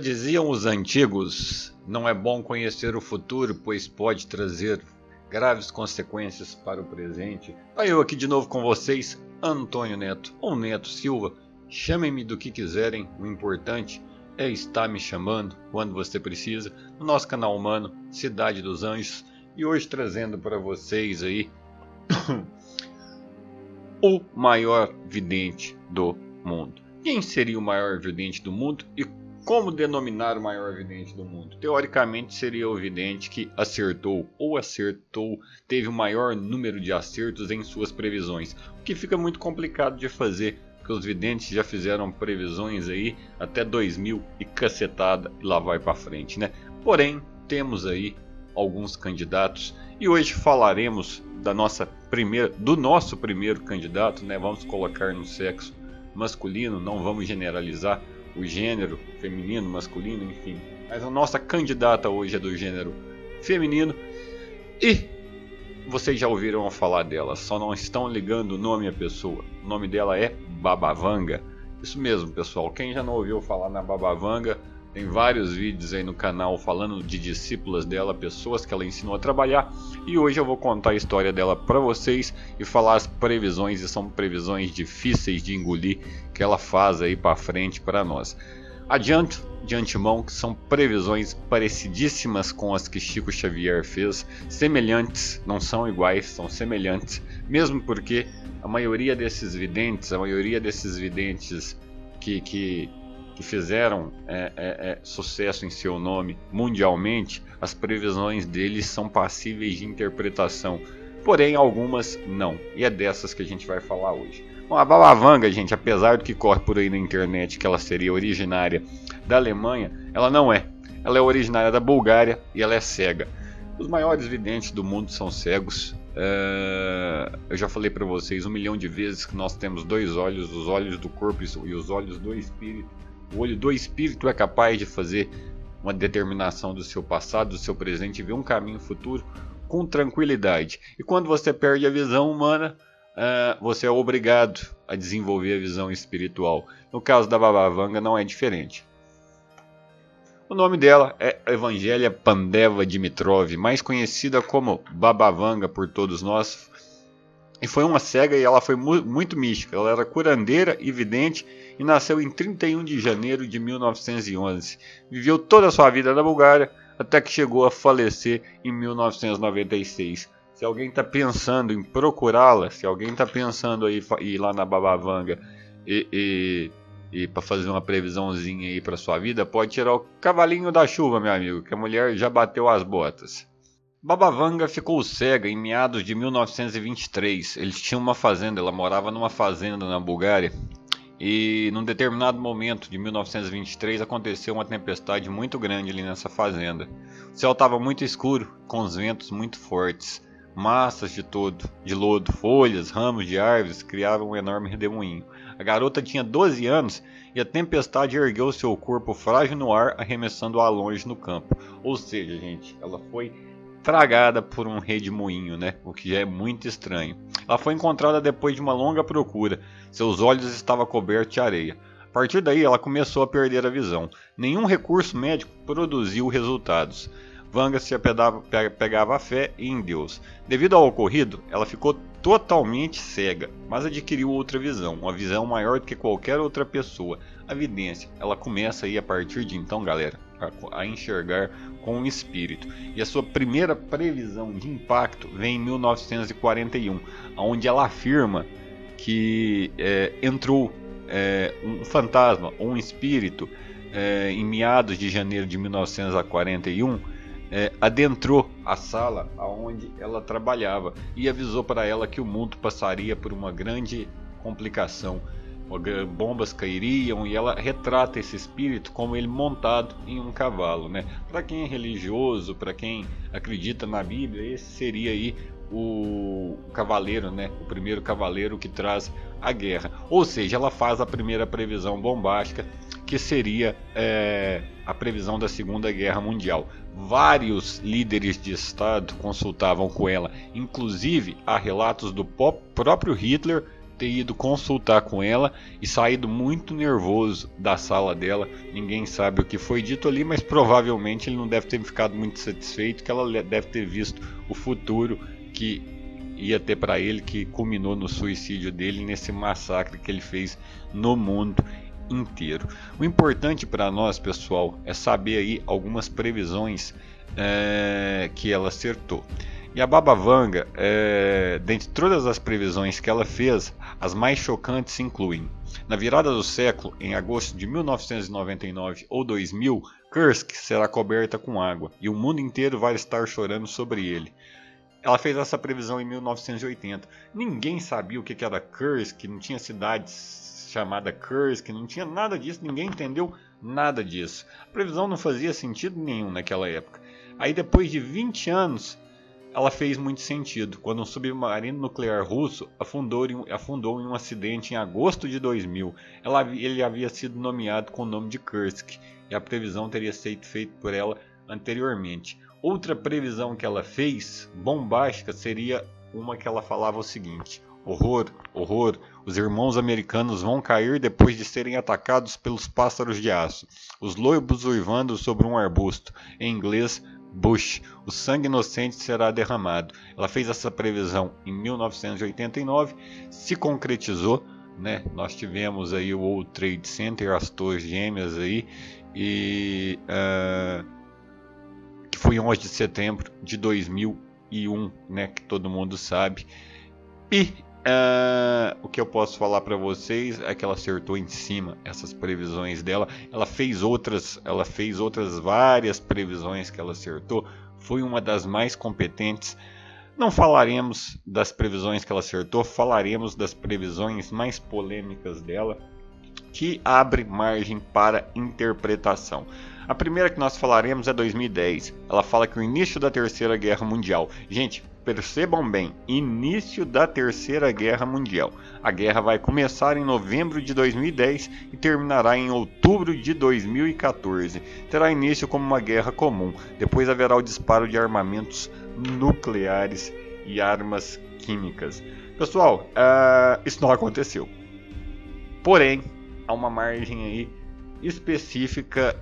diziam os antigos, não é bom conhecer o futuro, pois pode trazer graves consequências para o presente. Eu aqui de novo com vocês, Antônio Neto, ou Neto Silva. Chamem-me do que quiserem, o importante é estar me chamando quando você precisa, no nosso canal humano, Cidade dos Anjos. E hoje trazendo para vocês aí o maior vidente do mundo. Quem seria o maior vidente do mundo e como denominar o maior vidente do mundo? Teoricamente seria o vidente que acertou, teve o maior número de acertos em suas previsões, o que fica muito complicado de fazer, porque os videntes já fizeram previsões aí até 2000 e cacetada, e lá vai para frente, né? Porém, temos aí alguns candidatos e hoje falaremos do nosso primeiro candidato, né? Vamos colocar no sexo masculino, não vamos generalizar o gênero feminino, masculino, enfim. Mas a nossa candidata hoje é do gênero feminino e vocês já ouviram falar dela, só não estão ligando o nome à pessoa. O nome dela é Baba Vanga. Isso mesmo, pessoal. Quem já não ouviu falar na Baba Vanga, tem vários vídeos aí no canal falando de discípulas dela, pessoas que ela ensinou a trabalhar. E hoje eu vou contar a história dela para vocês e falar as previsões, e são previsões difíceis de engolir que ela faz aí para frente para nós. Adianto de antemão que são previsões parecidíssimas com as que Chico Xavier fez, semelhantes, não são iguais, são semelhantes, mesmo porque a maioria desses videntes que fizeram sucesso em seu nome mundialmente, as previsões deles são passíveis de interpretação, porém algumas não, e é dessas que a gente vai falar hoje. Bom, a Baba Vanga, gente, apesar do que corre por aí na internet que ela seria originária da Alemanha, ela não é. Ela é originária da Bulgária e ela é cega. Os maiores videntes do mundo são cegos. Eu já falei para vocês 1 milhão de vezes que nós temos dois olhos, os olhos do corpo e os olhos do espírito. O olho do espírito é capaz de fazer uma determinação do seu passado, do seu presente e ver um caminho futuro com tranquilidade. E quando você perde a visão humana, você é obrigado a desenvolver a visão espiritual. No caso da Baba Vanga não é diferente. O nome dela é Evangelia Pandeva Dimitrov, mais conhecida como Baba Vanga por todos nós. E foi uma cega e ela foi muito mística. Ela era curandeira e vidente e nasceu em 31 de janeiro de 1911. Viveu toda a sua vida na Bulgária até que chegou a falecer em 1996. Se alguém está pensando em procurá-la, se alguém está pensando em ir lá na Baba Vanga e para fazer uma previsãozinha aí para sua vida, pode tirar o cavalinho da chuva, meu amigo, que a mulher já bateu as botas. Baba Vanga ficou cega em meados de 1923. Eles tinham uma fazenda, ela morava numa fazenda na Bulgária. E num determinado momento de 1923 aconteceu uma tempestade muito grande ali nessa fazenda. O céu estava muito escuro, com os ventos muito fortes. Massas de lodo, folhas, ramos de árvores criavam um enorme redemoinho. A garota tinha 12 anos e a tempestade ergueu seu corpo frágil no ar, arremessando-a longe no campo. Ou seja, gente, ela foi tragada por um redemoinho, né? O que já é muito estranho. Ela foi encontrada depois de uma longa procura. Seus olhos estavam cobertos de areia. A partir daí, ela começou a perder a visão. Nenhum recurso médico produziu resultados. Vanga se pegava a fé em Deus. Devido ao ocorrido, ela ficou totalmente cega, mas adquiriu outra visão, uma visão maior do que qualquer outra pessoa. A vidência, ela começa aí a partir de então, galera, a enxergar com o espírito. E a sua primeira previsão de impacto vem em 1941, onde ela afirma que entrou um fantasma ou um espírito em meados de janeiro de 1941. Adentrou a sala onde ela trabalhava e avisou para ela que o mundo passaria por uma grande complicação. Bombas cairiam e ela retrata esse espírito como ele montado em um cavalo, né? Para quem é religioso, para quem acredita na Bíblia, esse seria aí o cavaleiro, né? O primeiro cavaleiro que traz a guerra. Ou seja, ela faz a primeira previsão bombástica, que seria a previsão da Segunda Guerra Mundial. Vários líderes de Estado consultavam com ela, inclusive há relatos do próprio Hitler ter ido consultar com ela e saído muito nervoso da sala dela. Ninguém sabe o que foi dito ali, mas provavelmente ele não deve ter ficado muito satisfeito, que ela deve ter visto o futuro que ia ter para ele, que culminou no suicídio dele, nesse massacre que ele fez no mundo inteiro. O importante para nós, pessoal, é saber aí algumas previsões que ela acertou. E a Baba Vanga, dentre todas as previsões que ela fez, as mais chocantes incluem: na virada do século, em agosto de 1999 ou 2000, Kursk será coberta com água e o mundo inteiro vai estar chorando sobre ele. Ela fez essa previsão em 1980. Ninguém sabia o que era Kursk, não tinha cidade chamada Kursk, não tinha nada disso, ninguém entendeu nada disso. A previsão não fazia sentido nenhum naquela época. Aí depois de 20 anos, ela fez muito sentido, quando um submarino nuclear russo afundou em um acidente em agosto de 2000. Ele havia sido nomeado com o nome de Kursk, e a previsão teria sido feita por ela anteriormente. Outra previsão que ela fez, bombástica, seria uma que ela falava o seguinte: horror, horror, os irmãos americanos vão cair depois de serem atacados pelos pássaros de aço, os lobos uivando sobre um arbusto, em inglês Bush, o sangue inocente será derramado. Ela fez essa previsão em 1989, se concretizou, né? Nós tivemos aí o World Trade Center, as torres gêmeas aí, e que foi em 11 de setembro de 2001, né? Que todo mundo sabe. E o que eu posso falar para vocês é que ela acertou em cima essas previsões dela. Ela fez outras várias previsões que ela acertou. Foi uma das mais competentes. Não falaremos das previsões que ela acertou, falaremos das previsões mais polêmicas dela, que abre margem para interpretação. A primeira que nós falaremos é 2010. Ela fala que o início da Terceira Guerra Mundial. Gente, percebam bem, início da Terceira Guerra Mundial. A guerra vai começar em novembro de 2010 e terminará em outubro de 2014. Terá início como uma guerra comum. Depois haverá o disparo de armamentos nucleares e armas químicas. Pessoal, isso não aconteceu. Porém, há uma margem aí específica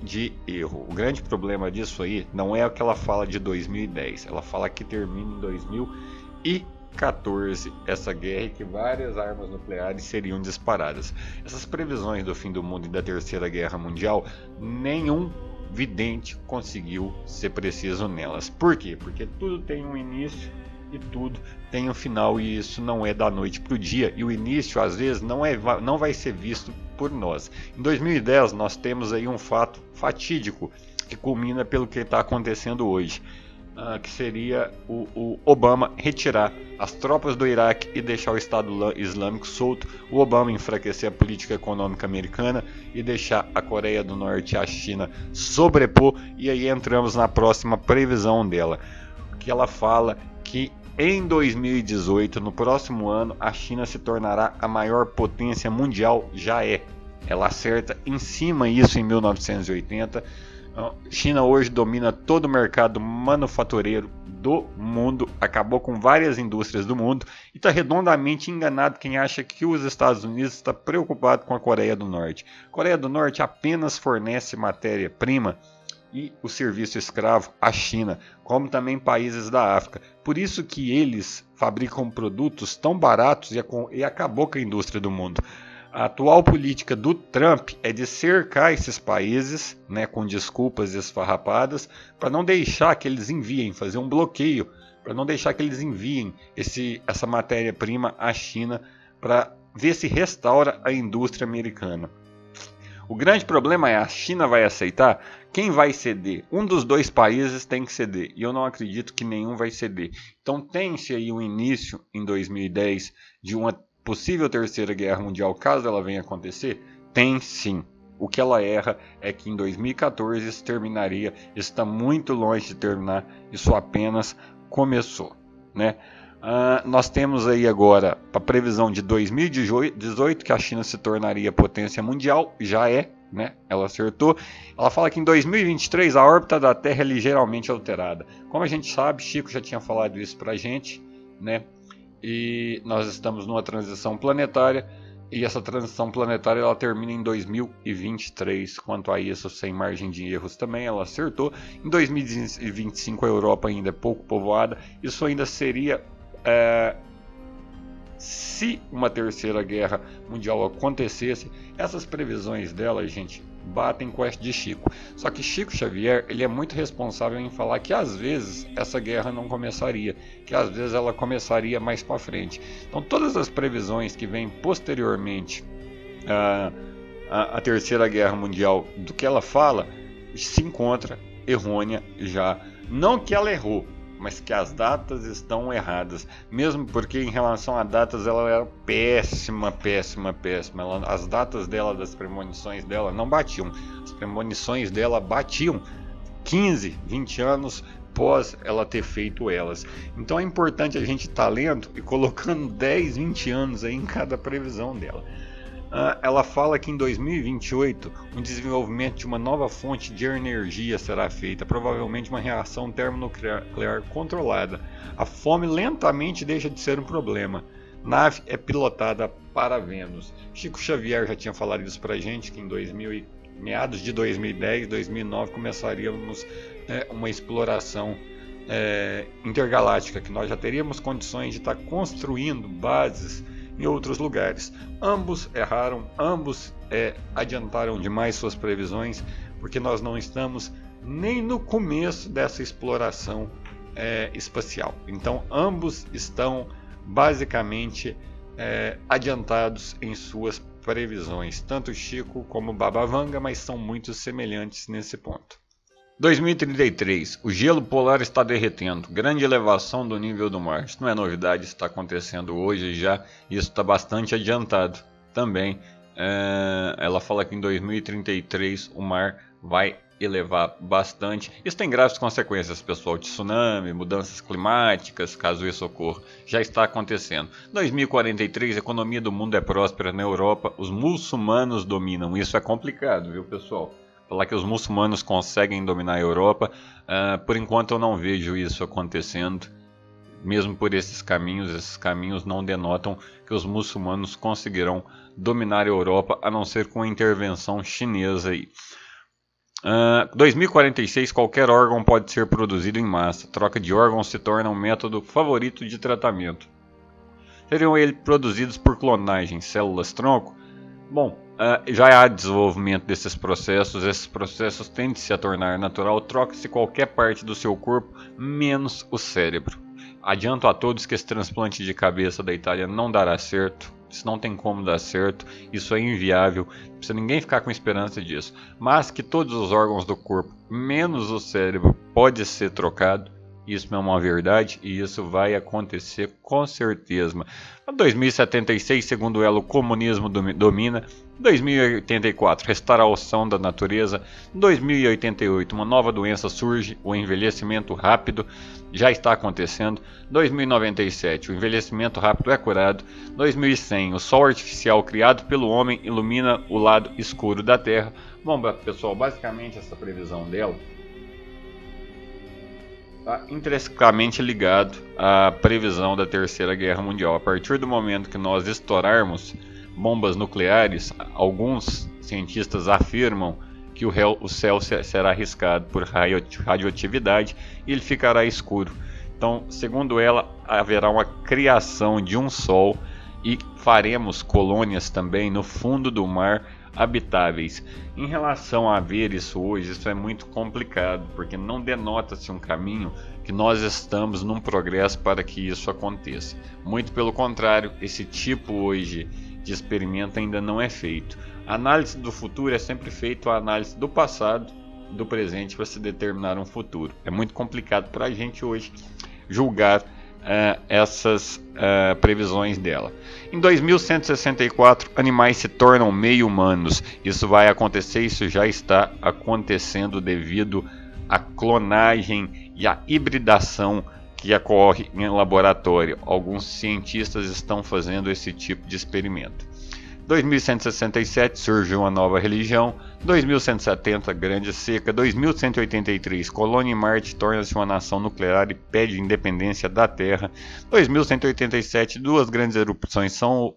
de erro. O grande problema disso aí não é o que ela fala de 2010. Ela fala que termina em 2014 essa guerra e que várias armas nucleares seriam disparadas. Essas previsões do fim do mundo e da Terceira Guerra Mundial, nenhum vidente conseguiu ser preciso nelas. Por quê? Porque tudo tem um início e tudo tem um final, e isso não é da noite para o dia, e o início às vezes não vai ser visto por nós. Em 2010 nós temos aí um fato fatídico que culmina pelo que está acontecendo hoje, que seria o Obama retirar as tropas do Iraque e deixar o Estado Islâmico solto, o Obama enfraquecer a política econômica americana e deixar a Coreia do Norte e a China sobrepor. E aí entramos na próxima previsão dela, que ela fala que em 2018, no próximo ano, a China se tornará a maior potência mundial. Já é. Ela acerta em cima isso em 1980. A China hoje domina todo o mercado manufatureiro do mundo, acabou com várias indústrias do mundo, e está redondamente enganado quem acha que os Estados Unidos está preocupado com a Coreia do Norte. A Coreia do Norte apenas fornece matéria-prima e o serviço escravo à China, como também países da África. Por isso que eles fabricam produtos tão baratos e acabou com a indústria do mundo. A atual política do Trump é de cercar esses países, né, com desculpas esfarrapadas, para não deixar que eles enviem, fazer um bloqueio, para não deixar que eles enviem essa matéria-prima à China, para ver se restaura a indústria americana. O grande problema é: a China vai aceitar? Quem vai ceder? Um dos dois países tem que ceder, e eu não acredito que nenhum vai ceder. Então tem-se aí um início em 2010 de uma possível Terceira Guerra Mundial, caso ela venha a acontecer? Tem sim. O que ela erra é que em 2014 isso terminaria. Isso está muito longe de terminar, isso apenas começou, né? Nós temos aí agora a previsão de 2018 que a China se tornaria potência mundial. Já é, né? Ela acertou. Ela fala que em 2023 a órbita da Terra é ligeiramente alterada. Como a gente sabe, Chico já tinha falado isso pra gente, né? e nós estamos numa transição planetária, e essa transição planetária ela termina em 2023. Quanto a isso, sem margem de erros também, ela acertou. Em 2025 a Europa ainda é pouco povoada. Isso ainda seria se uma terceira guerra mundial acontecesse. Essas previsões dela, gente, batem com essa de Chico. Só que Chico Xavier, ele é muito responsável em falar que às vezes essa guerra não começaria, que às vezes ela começaria mais para frente. Então todas as previsões que vêm posteriormente à Terceira Guerra Mundial, do que ela fala, se encontra errônea já. Não que ela errou, mas que as datas estão erradas, mesmo porque em relação a datas ela era péssima. As datas dela, das premonições dela, não batiam. As premonições dela batiam 15, 20 anos após ela ter feito elas. Então é importante a gente estar lendo e colocando 10, 20 anos aí em cada previsão dela. Ela fala que em 2028 um desenvolvimento de uma nova fonte de energia será feita, provavelmente uma reação termonuclear controlada. A fome lentamente deixa de ser um problema. Nave é pilotada para Vênus. Chico Xavier já tinha falado isso pra gente, que em meados de 2010, 2009 começaríamos uma exploração intergaláctica, que nós já teríamos condições de estar construindo bases em outros lugares. Ambos erraram, ambos adiantaram demais suas previsões, porque nós não estamos nem no começo dessa exploração espacial. Então ambos estão basicamente adiantados em suas previsões, tanto Chico como Baba Vanga, mas são muito semelhantes nesse ponto. 2033, o gelo polar está derretendo, grande elevação do nível do mar. Isso não é novidade, isso está acontecendo hoje já, e isso está bastante adiantado também. Ela fala que em 2033 o mar vai elevar bastante. Isso tem graves consequências, pessoal, de tsunami, mudanças climáticas, caso isso ocorra. Já está acontecendo. 2043, a economia do mundo é próspera na Europa, os muçulmanos dominam. Isso é complicado, viu, pessoal? Falar que os muçulmanos conseguem dominar a Europa, por enquanto eu não vejo isso acontecendo, mesmo por esses caminhos não denotam que os muçulmanos conseguirão dominar a Europa, a não ser com a intervenção chinesa aí. 2046, qualquer órgão pode ser produzido em massa, troca de órgãos se torna um método favorito de tratamento. Seriam eles produzidos por clonagem, células-tronco? Bom, já há desenvolvimento desses processos, esses processos tendem-se a tornar natural, troca-se qualquer parte do seu corpo, menos o cérebro. Adianto a todos que esse transplante de cabeça da Itália não dará certo, isso não tem como dar certo, isso é inviável, não precisa ninguém ficar com esperança disso. Mas que todos os órgãos do corpo, menos o cérebro, pode ser trocado, isso é uma verdade e isso vai acontecer com certeza. 2076, segundo ela, o comunismo domina. 2084, restauração da natureza. 2088, uma nova doença surge, o envelhecimento rápido já está acontecendo. 2097, o envelhecimento rápido é curado. 2100, o sol artificial criado pelo homem ilumina o lado escuro da Terra. Bom, pessoal, basicamente essa previsão dela está intrinsecamente ligado à previsão da Terceira Guerra Mundial. A partir do momento que nós estourarmos bombas nucleares, alguns cientistas afirmam que o céu será riscado por radioatividade e ele ficará escuro. Então, segundo ela, haverá uma criação de um sol e faremos colônias também no fundo do mar habitáveis. Em relação a ver isso hoje, isso é muito complicado, porque não denota-se um caminho que nós estamos num progresso para que isso aconteça. Muito pelo contrário, esse tipo hoje de experimento ainda não é feito. A análise do futuro é sempre feita a análise do passado, do presente, para se determinar um futuro. É muito complicado para a gente hoje julgar essas previsões dela. Em 2164, animais se tornam meio humanos. Isso vai acontecer, isso já está acontecendo devido à clonagem e à hibridação que ocorre em laboratório. Alguns cientistas estão fazendo esse tipo de experimento. 2167 surgiu uma nova religião. 2170 Grande Seca. 2183 Colônia em Marte torna-se uma nação nuclear e pede independência da Terra. 2187 duas grandes erupções são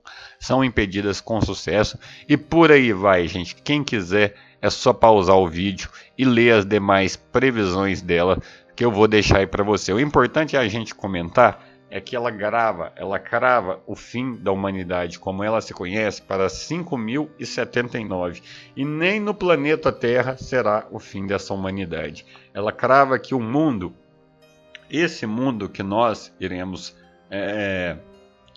impedidas com sucesso. E por aí vai, gente. Quem quiser é só pausar o vídeo e ler as demais previsões dela, que eu vou deixar aí para você. O importante é a gente comentar é que ela crava o fim da humanidade como ela se conhece para 5079, e nem no planeta Terra será o fim dessa humanidade. Ela crava que o mundo, esse mundo que nós iremos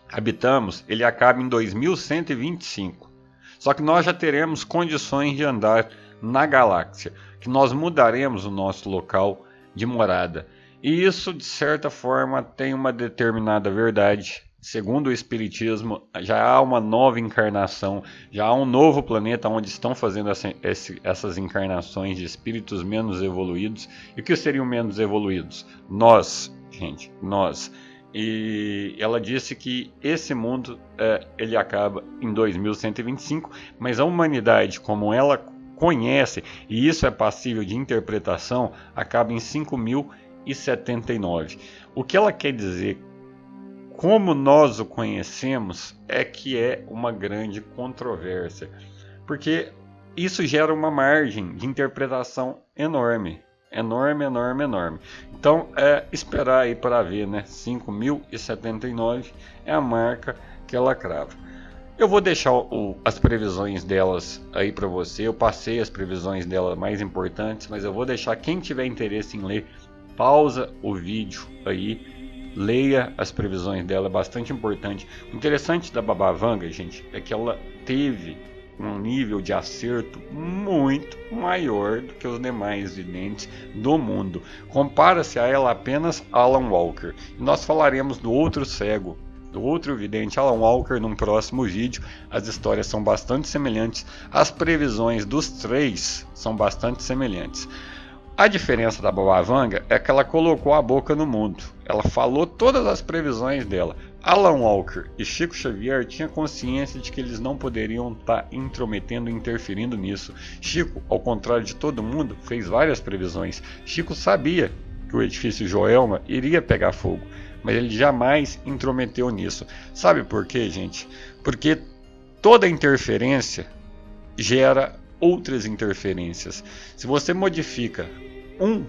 habitamos, ele acaba em 2125. Só que nós já teremos condições de andar na galáxia, que nós mudaremos o nosso local de morada. E isso, de certa forma, tem uma determinada verdade. Segundo o Espiritismo, já há uma nova encarnação, já há um novo planeta onde estão fazendo essas encarnações de espíritos menos evoluídos. E o que seriam menos evoluídos? Nós, gente, nós. E ela disse que esse mundo ele acaba em 2125, mas a humanidade, como ela conhece, e isso é passível de interpretação, acaba em 5079. O que ela quer dizer, como nós o conhecemos, é que é uma grande controvérsia, porque isso gera uma margem de interpretação enorme. Então esperar aí para ver, né? 5079 é a marca que ela crava. Eu vou deixar as previsões delas aí para você. Eu passei as previsões dela mais importantes, mas eu vou deixar, quem tiver interesse em ler, pausa o vídeo aí, leia as previsões dela, é bastante importante. O interessante da Baba Vanga, gente, é que ela teve um nível de acerto muito maior do que os demais videntes do mundo. Compara-se a ela apenas Alan Walker. E nós falaremos do outro cego, do outro vidente, Alan Walker, num próximo vídeo. As histórias são bastante semelhantes, as previsões dos três são bastante semelhantes. A diferença da Baba Vanga é que ela colocou a boca no mundo. Ela falou todas as previsões dela. Alan Walker e Chico Xavier tinham consciência de que eles não poderiam estar intrometendo e interferindo nisso. Chico, ao contrário de todo mundo, fez várias previsões. Chico sabia que o edifício Joelma iria pegar fogo, mas ele jamais intrometeu nisso. Sabe por quê, gente? Porque toda interferência gera outras interferências. Se você modifica um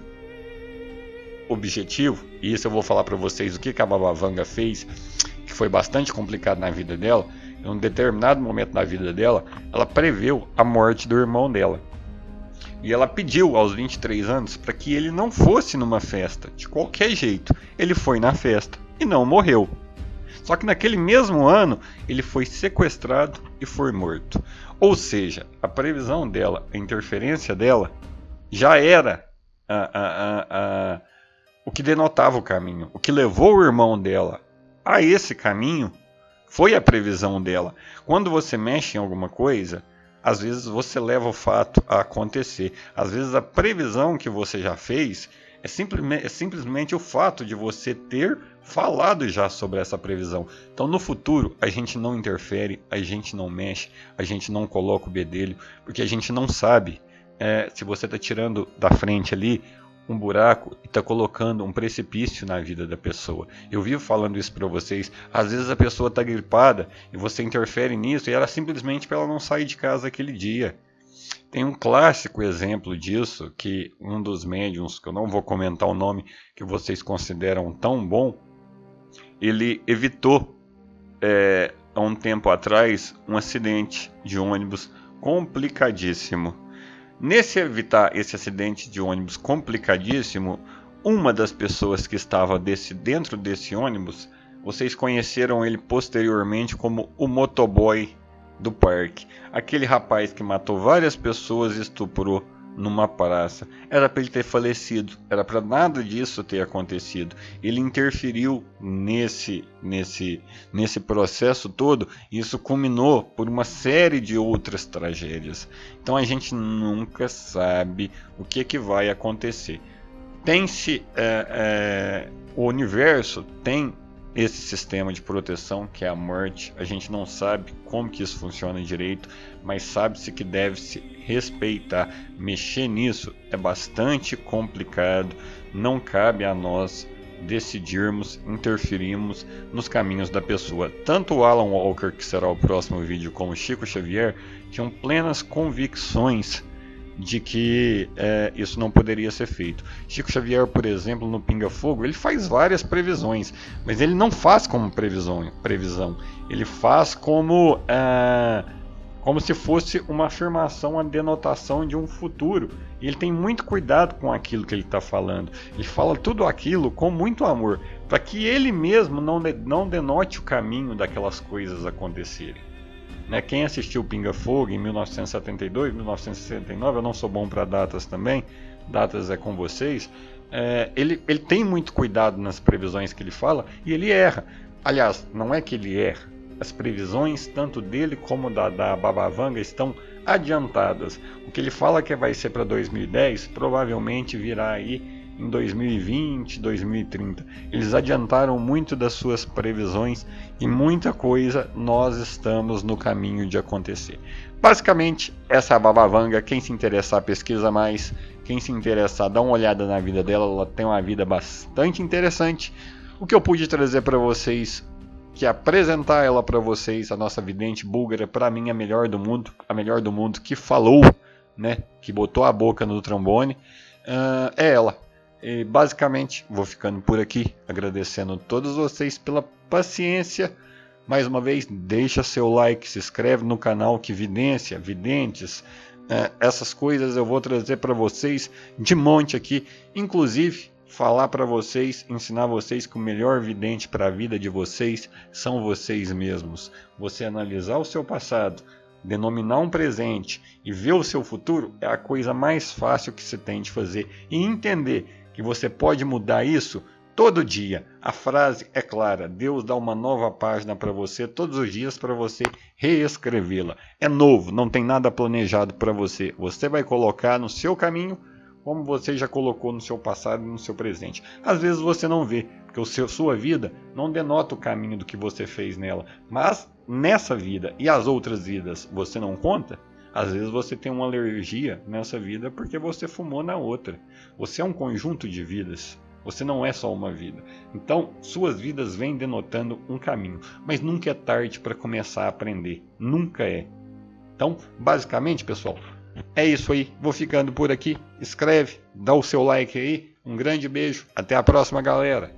objetivo, e isso eu vou falar para vocês o que a Baba Vanga fez, que foi bastante complicado na vida dela. Em um determinado momento da vida dela, ela preveu a morte do irmão dela. E ela pediu aos 23 anos para que ele não fosse numa festa, de qualquer jeito. Ele foi na festa e não morreu. Só que naquele mesmo ano, ele foi sequestrado e foi morto. Ou seja, a previsão dela, a interferência dela, já era o que denotava o caminho. O que levou o irmão dela a esse caminho foi a previsão dela. Quando você mexe em alguma coisa, às vezes você leva o fato a acontecer. Às vezes a previsão que você já fez é simplesmente o fato de você ter falado já sobre essa previsão. Então no futuro a gente não interfere, a gente não mexe, a gente não coloca o bedelho, porque a gente não sabe se você está tirando da frente ali um buraco e está colocando um precipício na vida da pessoa. Eu vivo falando isso para vocês. Às vezes a pessoa está gripada e você interfere nisso e era simplesmente para ela não sair de casa aquele dia. Tem um clássico exemplo disso, que um dos médiuns, que eu não vou comentar o nome, que vocês consideram tão bom, ele evitou há um tempo atrás um acidente de ônibus complicadíssimo. Nesse evitar esse acidente de ônibus complicadíssimo, uma das pessoas que estava dentro desse ônibus, vocês conheceram ele posteriormente como o motoboy do parque. Aquele rapaz que matou várias pessoas e estuprou numa praça. Era para ele ter falecido, era para nada disso ter acontecido. Ele interferiu nesse processo todo, e isso culminou por uma série de outras tragédias. Então a gente nunca sabe o que vai acontecer. O universo tem esse sistema de proteção que é a morte. A gente não sabe como que isso funciona direito, mas sabe-se que deve-se respeitar. Mexer nisso é bastante complicado, não cabe a nós decidirmos, interferirmos nos caminhos da pessoa. Tanto o Alan Walker, que será o próximo vídeo, como o Chico Xavier tinham plenas convicções de que isso não poderia ser feito. Chico Xavier, por exemplo, no Pinga Fogo, ele faz várias previsões, mas ele não faz como previsão. Ele faz como se fosse uma afirmação, uma denotação de um futuro. E ele tem muito cuidado com aquilo que ele está falando. Ele fala tudo aquilo com muito amor, para que ele mesmo não denote o caminho daquelas coisas acontecerem. Quem assistiu Pinga Fogo em 1972, 1969, eu não sou bom para datas também, datas é com vocês, ele tem muito cuidado nas previsões que ele fala e ele erra. Aliás, não é que ele erra, as previsões tanto dele como da Baba Vanga estão adiantadas. O que ele fala que vai ser para 2010 provavelmente virá aí em 2020, 2030. Eles adiantaram muito das suas previsões e muita coisa nós estamos no caminho de acontecer. Basicamente, essa é a Baba Vanga. Quem se interessar, pesquisa mais. Quem se interessar, dá uma olhada na vida dela. Ela tem uma vida bastante interessante. O que eu pude trazer para vocês, que apresentar ela para vocês, a nossa vidente búlgara, para mim a melhor do mundo, que falou, que botou a boca no trombone, é ela. E basicamente vou ficando por aqui, agradecendo a todos vocês pela paciência. Mais uma vez, deixa seu like, se inscreve no canal, que videntes, essas coisas eu vou trazer para vocês de monte aqui, inclusive falar para vocês, ensinar vocês que o melhor vidente para a vida de vocês são vocês mesmos. Você analisar o seu passado, denominar um presente e ver o seu futuro é a coisa mais fácil que se tem de fazer, e entender que você pode mudar isso todo dia. A frase é clara: Deus dá uma nova página para você todos os dias para você reescrevê-la. É novo, não tem nada planejado para você. Você vai colocar no seu caminho como você já colocou no seu passado e no seu presente. Às vezes você não vê, porque sua vida não denota o caminho do que você fez nela. Mas nessa vida e as outras vidas você não conta. Às vezes você tem uma alergia nessa vida porque você fumou na outra. Você é um conjunto de vidas. Você não é só uma vida. Então, suas vidas vêm denotando um caminho. Mas nunca é tarde para começar a aprender. Nunca é. Então, basicamente, pessoal, é isso aí. Vou ficando por aqui. Escreve, dá o seu like aí. Um grande beijo. Até a próxima, galera.